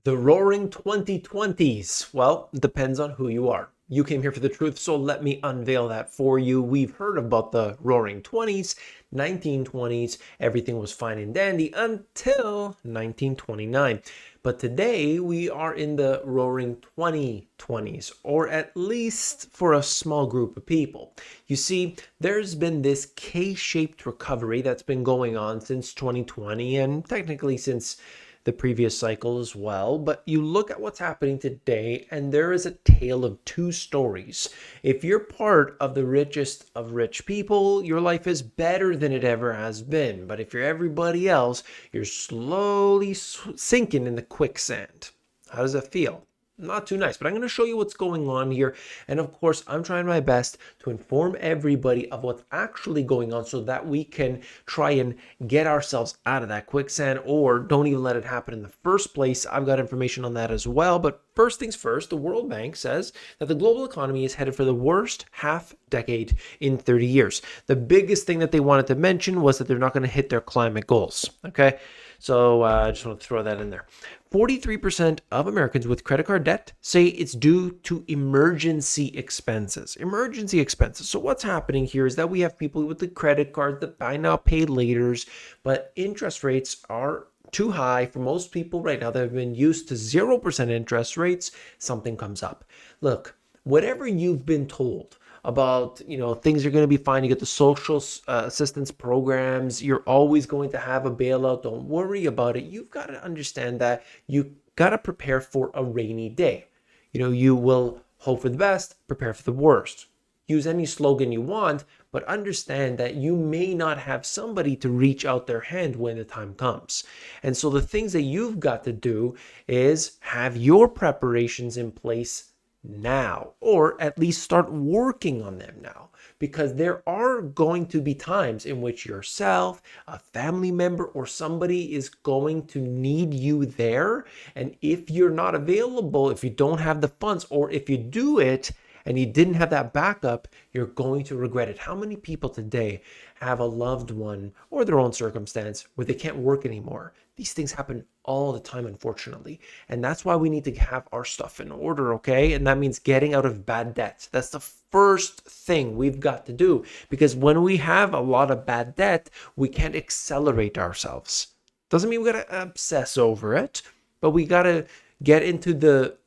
The roaring 2020s. Well, depends on who you are. You came here for the truth, so let me unveil that for you. We've heard about the roaring 20s, 1920s, everything was fine and dandy until 1929. But today we are in the roaring 2020s, or at least for a small group of people. You see, there's been this K-shaped recovery that's been going on since 2020 and technically since the previous cycle as well. But you look at what's happening today, and there is a tale of two stories. If you're part of the richest of rich people, your life is better than it ever has been. But if you're everybody else, you're slowly sinking in the quicksand. How does that feel? Not too nice, but I'm going to show you what's going on here. And of course, I'm trying my best to inform everybody of what's actually going on so that we can try and get ourselves out of that quicksand, or don't even let it happen in the first place. I've got information on that as well. But first things first, the World Bank says that the global economy is headed for the worst half decade in 30 years. The biggest thing that they wanted to mention was that they're not going to hit their climate goals. Okay. So I just want to throw that in there. 43% of Americans with credit card debt say it's due to emergency expenses. Emergency expenses. So what's happening here is that we have people with the credit cards that buy now, pay laters, but interest rates are too high for most people right now that have been used to 0% interest rates. Something comes up. Look, whatever you've been told about, things are going to be fine. You get the social assistance programs. You're always going to have a bailout. Don't worry about it. You've got to understand that you got to prepare for a rainy day. You will hope for the best, prepare for the worst. Use any slogan you want, but understand that you may not have somebody to reach out their hand when the time comes. And so the things that you've got to do is have your preparations in place now, or at least start working on them now, because there are going to be times in which yourself, a family member, or somebody is going to need you there. And if you're not available, if you don't have the funds, or if you do it and you didn't have that backup, you're going to regret it. How many people today have a loved one or their own circumstance where they can't work anymore? These things happen all the time, unfortunately. And that's why we need to have our stuff in order, okay? And that means getting out of bad debt. That's the first thing we've got to do, because when we have a lot of bad debt, we can't accelerate ourselves. Doesn't mean we got to obsess over it, but we got to get into the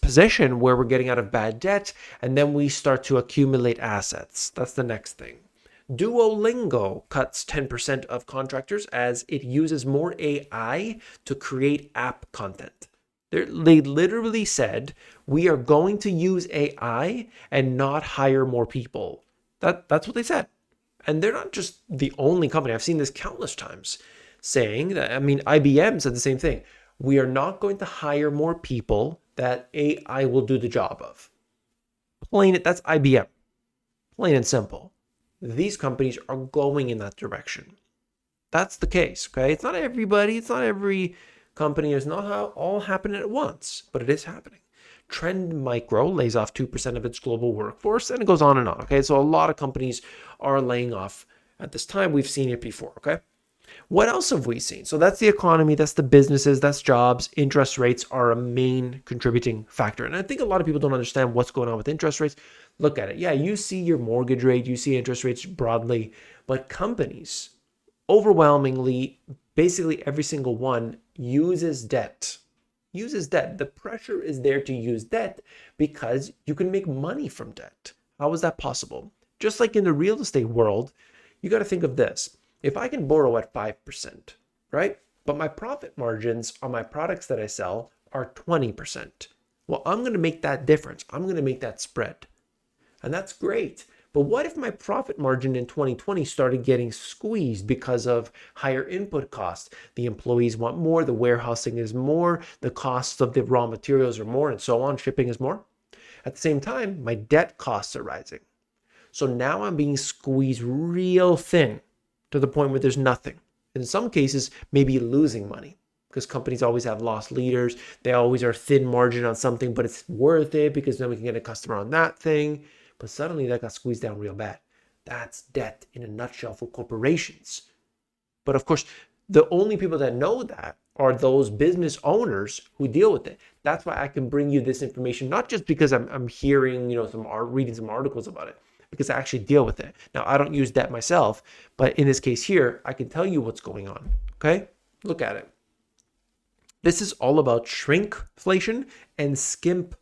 position where we're getting out of bad debt, and then we start to accumulate assets. That's the next thing. Duolingo cuts 10% of contractors as it uses more AI to create app content. They literally said, we are going to use AI and not hire more people. That's what they said. And they're not just the only company. I've seen this countless times saying that. IBM said the same thing. We are not going to hire more people that AI will do the job of. That's IBM. Plain and simple. These companies are going in that direction. That's the case, okay? It's not everybody, it's not every company, it's not all happening at once, but it is happening. Trend Micro lays off 2% of its global workforce, and it goes on and on, okay? So a lot of companies are laying off at this time. We've seen it before, okay? What else have we seen? So that's the economy, that's the businesses, that's jobs. Interest rates are a main contributing factor. And I think a lot of people don't understand what's going on with interest rates. Look at it. Yeah, you see your mortgage rate, you see interest rates broadly, but companies, overwhelmingly, basically every single one uses debt. The pressure is there to use debt because you can make money from debt. How is that possible? Just like in the real estate world, you got to think of this. If I can borrow at 5%, right? But my profit margins on my products that I sell are 20%. Well, I'm going to make that difference. I'm going to make that spread. And that's great. But what if my profit margin in 2020 started getting squeezed because of higher input costs? The employees want more, the warehousing is more, the costs of the raw materials are more, and so on. Shipping is more. At the same time, my debt costs are rising. So now I'm being squeezed real thin, to the point where there's nothing. In some cases, maybe losing money, because companies always have lost leaders. They always are thin margin on something, but it's worth it because then we can get a customer on that thing. But suddenly that got squeezed down real bad. That's debt in a nutshell for corporations. But of course, the only people that know that are those business owners who deal with it. That's why I can bring you this information, not just because I'm hearing, reading some articles about it, because I actually deal with it. Now, I don't use debt myself, but in this case here, I can tell you what's going on. Okay? Look at it. This is all about shrinkflation and skimpflation.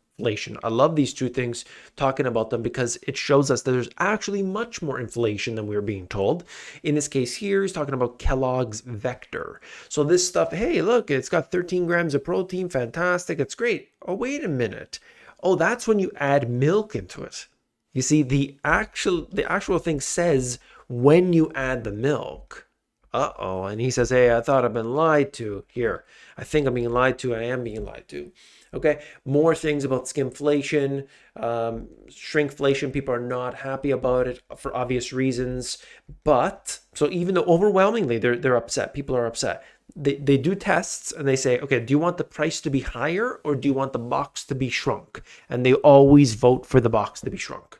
I love these two things, talking about them, because it shows us that there's actually much more inflation than we were being told. In this case here, he's talking about Kellogg's Vector. So this stuff, hey, look, it's got 13 grams of protein. Fantastic. It's great. Oh, wait a minute. Oh, that's when you add milk into it. You see, the actual thing says when you add the milk. Uh-oh. And he says, hey, I thought I've been lied to here. I think I'm being lied to. I am being lied to. Okay. More things about skimflation, shrinkflation. People are not happy about it for obvious reasons. But so even though overwhelmingly they're upset, people are upset. They do tests and they say, okay, do you want the price to be higher or do you want the box to be shrunk? And they always vote for the box to be shrunk.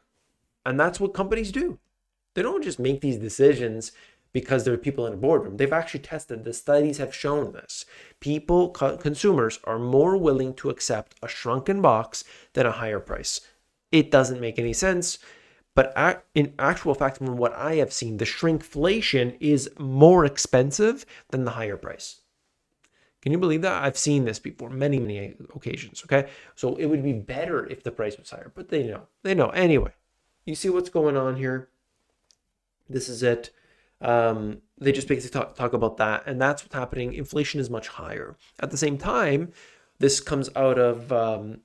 And that's what companies do. They don't just make these decisions because there are people in a boardroom. They've actually tested. The studies have shown this. Consumers are more willing to accept a shrunken box than a higher price. It doesn't make any sense. But in actual fact, from what I have seen, the shrinkflation is more expensive than the higher price. Can you believe that? I've seen this before, many, many occasions, okay? So it would be better if the price was higher, but they know. Anyway, you see what's going on here? This is it. They just basically talk about that, and that's what's happening. Inflation is much higher. At the same time, this comes out of,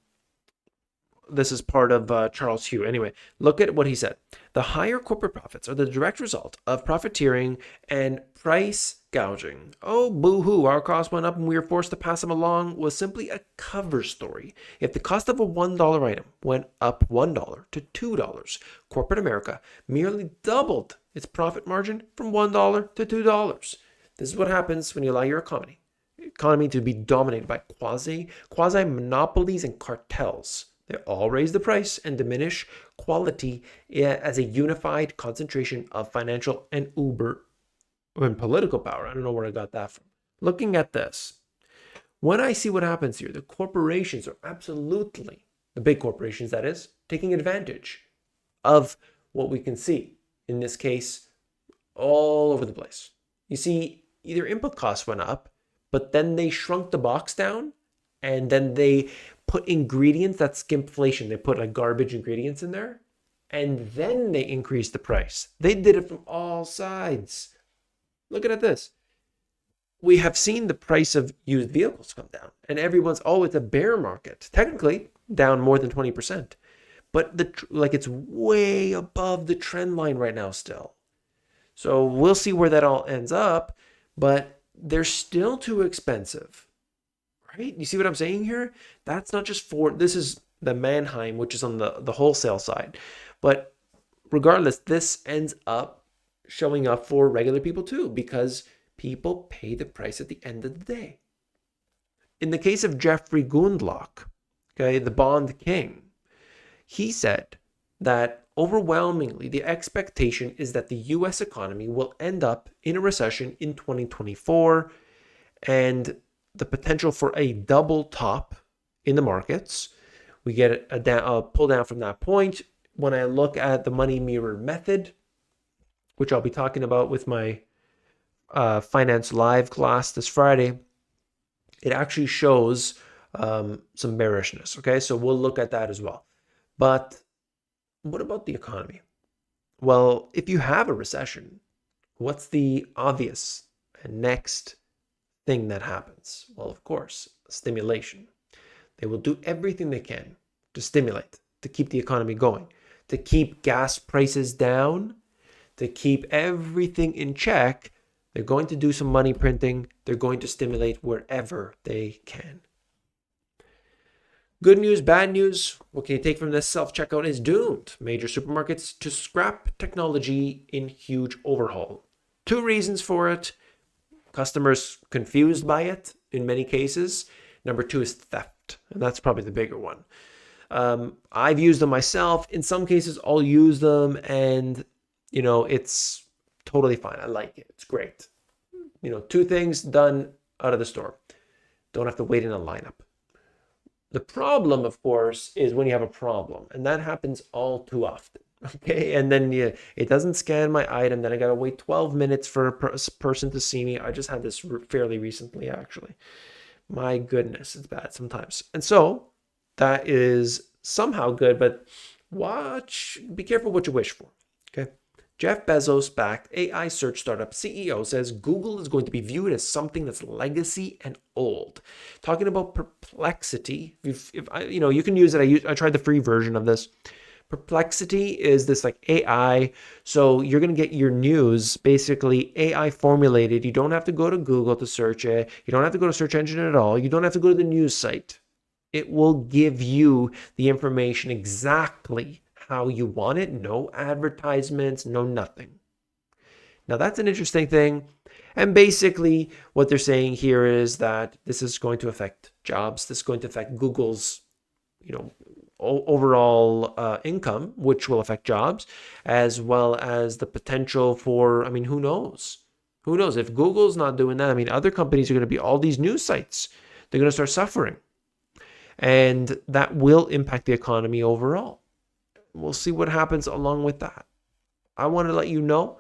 this is part of Charles Hugh. Anyway, look at what he said. The higher corporate profits are the direct result of profiteering and price gouging. Oh, boo-hoo, our costs went up and we were forced to pass them along was simply a cover story. If the cost of a $1 item went up $1 to $2, corporate America merely doubled its profit margin from $1 to $2. This is what happens when you allow your economy to be dominated by quasi-monopolies and cartels. They all raise the price and diminish quality as a unified concentration of financial and political power. I don't know where I got that from. Looking at this, when I see what happens here, the corporations are absolutely, the big corporations that is, taking advantage of what we can see. In this case, all over the place. You see, either input costs went up, but then they shrunk the box down, and then they put ingredients, that's skimpflation. They put like garbage ingredients in there, and then they increased the price. They did it from all sides. Look at this. We have seen the price of used vehicles come down, and everyone's, oh, it's a bear market. Technically, down more than 20%. But it's way above the trend line right now still. So we'll see where that all ends up, but they're still too expensive. Right? You see what I'm saying here? That's not just this is the Manheim, which is on the wholesale side. But regardless, this ends up showing up for regular people too, because people pay the price at the end of the day. In the case of Jeffrey Gundlach, okay, the bond king, he said that overwhelmingly the expectation is that the US economy will end up in a recession in 2024, and the potential for a double top in the markets. We get a pull down from that point. When I look at the money mirror method, which I'll be talking about with my Finance Live class this Friday, it actually shows some bearishness. Okay, so we'll look at that as well. But what about the economy? Well, if you have a recession, what's the obvious and next thing that happens? Well, of course, stimulation. They will do everything they can to stimulate, to keep the economy going, to keep gas prices down, to keep everything in check. They're going to do some money printing. They're going to stimulate wherever they can. Good news, bad news. What can you take from this? Self-checkout is doomed major supermarkets to scrap technology in huge overhaul. 2 reasons for it. Customers confused by it in many cases. Number 2 is theft, and that's probably the bigger one. I've used them myself. In some cases, I'll use them, and it's totally fine. I like it. It's great. 2 things done out of the store. Don't have to wait in a lineup. The problem, of course, is when you have a problem, and that happens all too often. Okay, and then it doesn't scan my item. Then I gotta wait 12 minutes for a person to see me. I just had this fairly recently, actually. My goodness, it's bad sometimes. And so that is somehow good, but be careful what you wish for. Okay. Jeff Bezos backed AI search startup CEO says Google is going to be viewed as something that's legacy and old. Talking about Perplexity, you can use it. I tried the free version of this. Perplexity is this like AI. So you're going to get your news basically AI formulated. You don't have to go to Google to search it. You don't have to go to search engine at all. You don't have to go to the news site. It will give you the information exactly how you want it. No advertisements, no nothing. Now that's an interesting thing. And basically what they're saying here is that this is going to affect jobs. This is going to affect Google's, overall income, which will affect jobs, as well as the potential for, who knows? Who knows? If Google's not doing that, other companies are going to be all these news sites. They're going to start suffering. And that will impact the economy overall. We'll see what happens along with that. I want to let you know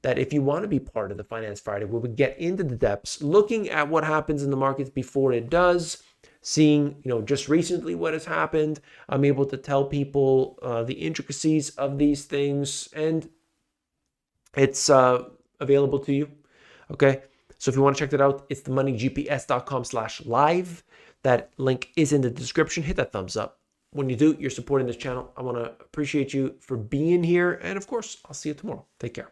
that if you want to be part of the Finance Friday, where we get into the depths, looking at what happens in the markets before it does, seeing, just recently what has happened, I'm able to tell people the intricacies of these things, and it's available to you. Okay. So if you want to check that out, it's themoneygps.com/live. That link is in the description. Hit that thumbs up. When you do, you're supporting this channel. I want to appreciate you for being here. And of course, I'll see you tomorrow. Take care.